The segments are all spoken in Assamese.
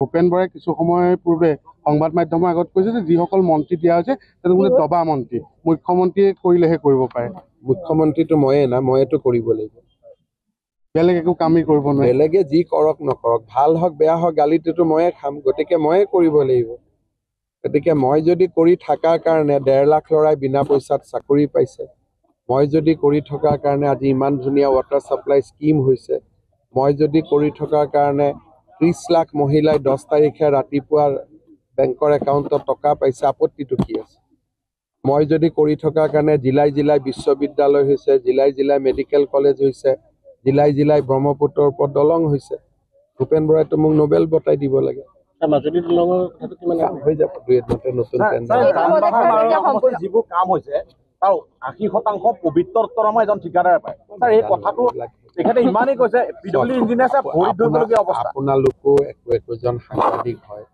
ভূপেন বৰাই কিছু সময় পূৰ্বে সংবাদ মাধ্যমৰ আগত কৈছে যে যিসকল মন্ত্ৰী দিয়া হৈছে তেওঁলোকে দবা মন্ত্ৰী, মুখ্যমন্ত্ৰীয়ে কৰিলেহে কৰিব পাৰে। মুখ্যমন্ত্ৰীটো ময়ে না, ময়েতো কৰিব লাগিব। বেলেগ একো কামেই কৰিব নোৱাৰে। বেলেগে যি কৰক নকৰক, ভাল হওক বেয়া হওক, গালিটোতো ময়ে খাম, গতিকে ময়ে কৰিব লাগিব। গতিকে মই যদি কৰি থকাৰ কাৰণে 1.5 লাখ ল'ৰাই বিনা পইচাত চাকৰি পাইছে, মই যদি কৰি থকাৰ কাৰণে আজি ইমান ধুনীয়া ৱাটাৰ ছাপ্লাই স্কিম হৈছে, মই যদি কৰি থকাৰ কাৰণে 30 লাখ মহিলাই 10 তাৰিখে ৰাতিপুৱা বেংকৰ একাউণ্টত টকা পাইছে, আপত্তিটো কি আছে? মই যদি কৰি থকাৰ কাৰণে জিলাই জিলাই বিশ্ববিদ্যালয় হৈছে, জিলাই জিলাই মেডিকেল কলেজ হৈছে, জিলাই জিলাই ব্ৰহ্মপুত্ৰৰ ওপৰত দলং হৈছে, ভূপেন বৰাইতো মোক নোবেল বঁটাই দিব লাগে। মাজুলী দলঙৰ কথাটো কিমান হৈ যাব, দুই এদিনতে নতুন যিবোৰ কাম হৈছে তাৰ 80% পবিত্ৰ উত্তৰামা এজন ঠিকাদাৰে পায়। ছাৰ এই কথাটো তেখেতে ইমানেই কৈছে পিডব্লিউ ইঞ্জিনিয়াৰে ভৰি ধৰিবলগীয়া অৱস্থা। আপোনালোকো একোজন সাংবাদিক হয়,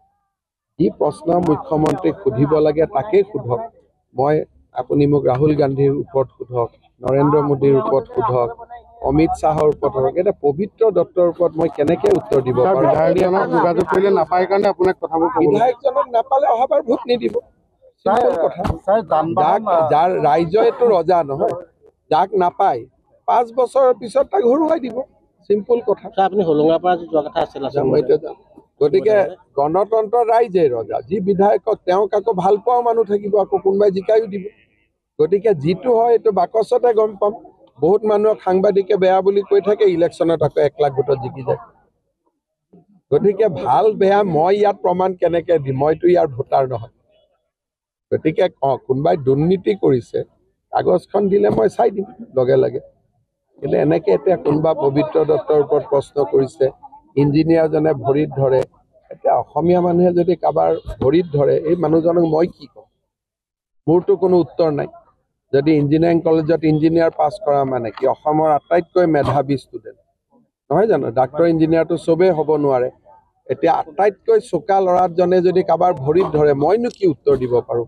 যি প্ৰশ্ন মুখ্যমন্ত্ৰীক সুধিব লাগে তাকেই সোধক। আপুনি মোক ৰাহুল গান্ধীৰ ওপৰত সোধক, নৰেন্দ্ৰ মোদীৰ ওপৰত সোধক, অমিত শ্বাহৰ ওপৰত সোধক, এটা পবিত্ৰ দত্তৰ ওপৰত মই কেনেকে উত্তৰ দিব পাৰোঁ? বিধায়কজনক যোগাযোগ কৰিলে নাপায় কাৰণে আপোনাক কথাবোৰ বিধায়কজনক নাপালে অহাবাৰ ভোট নিদিব। যাৰ ৰাইজেতো ৰজা নহয়, যাক নাপায় 5 বছৰৰ পিছত তাক হৰুৱাই দিব, চিম্পল কথা। আপুনি হোলোঙাৰ পৰা যোৱা কথা আছিল। গতিকে গণতন্ত্ৰৰ ৰাইজে ৰজা, যি বিধায়কক তেওঁক আকৌ ভাল পোৱা মানুহ থাকিব, আকৌ কোনোবাই জিকাইও দিব। গতিকে যিটো হয় এইটো বাকচতে গম পাম। বহুত মানুহক সাংবাদিকে বেয়া বুলি কৈ থাকে, ইলেকশ্যনত আকৌ 1 লাখ ভোটত জিকি যায়। গতিকে ভাল বেয়া মই ইয়াত প্ৰমাণ কেনেকে দিম? মইতো ইয়াৰ ভোটাৰ নহয়। গতিকে কোনোবাই দুৰ্নীতি কৰিছে, কাগজখন দিলে মই চাই দিম লগে লগে। কিন্তু এনেকে এতিয়া কোনোবা পবিত্ৰ দত্তৰ ওপৰত প্ৰশ্ন কৰিছে, ইঞ্জিনিয়াৰজনে ভৰিত ধৰে, এতিয়া অসমীয়া মানুহে যদি কাৰোবাৰ ভৰিত ধৰে, এই মানুহজনক মই কি ক'ম? মোৰতো কোনো উত্তৰ নাই। যদি ইঞ্জিনিয়াৰিং কলেজত ইঞ্জিনিয়াৰ পাছ কৰা মানে কি অসমৰ আটাইতকৈ মেধাৱী ষ্টুডেণ্ট নহয় জানো? ডাক্তৰ ইঞ্জিনিয়াৰটো চবেই হ'ব নোৱাৰে। এতিয়া আটাইতকৈ চোকা ল'ৰাজনে যদি কাৰোবাৰ ভৰিত ধৰে, মইনো কি উত্তৰ দিব পাৰোঁ?